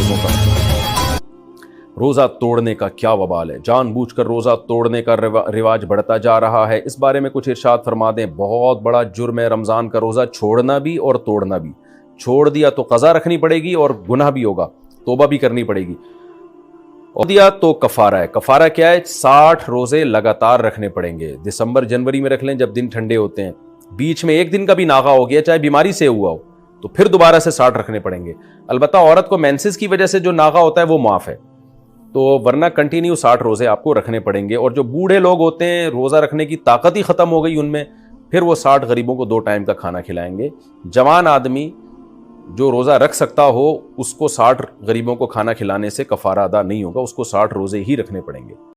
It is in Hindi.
रोज़ों का। रोज़ा तोड़ने का क्या वबाल है, जानबूझकर रोज़ा तोड़ने का रिवाज बढ़ता जा रहा है। इस बारे में कुछ इरशाद फरमा दें। बहुत बड़ा जुर्म है रमज़ान का रोज़ा छोड़ना भी और तोड़ना भी। छोड़ दिया तो क़ज़ा रखनी पड़ेगी और गुनाह भी होगा, तौबा भी करनी पड़ेगी। और दिया तो कफ़ारा है। कफ़ारा क्या है? 60 रोज़े लगातार रखने पड़ेंगे। दिसंबर जनवरी में रख लें जब दिन ठंडे होते हैं, बीच में एक दिन का भी नागा हो गया, चाहे बीमारी से हुआ हो, तो फिर दोबारा से 60 रखने पड़ेंगे। अलबत्ता औरत को मेंसेस की वजह से जो नागा होता है वो माफ़ है, तो वरना कंटिन्यू 60 रोज़े आपको रखने पड़ेंगे। और जो बूढ़े लोग होते हैं, रोज़ा रखने की ताकत ही ख़त्म हो गई उनमें, फिर वो 60 गरीबों को 2 टाइम का खाना खिलाएंगे। जवान आदमी जो रोज़ा रख सकता हो, उसको 60 गरीबों को खाना खिलाने से कफ़ारा अदा नहीं होगा, उसको 60 रोज़े ही रखने पड़ेंगे।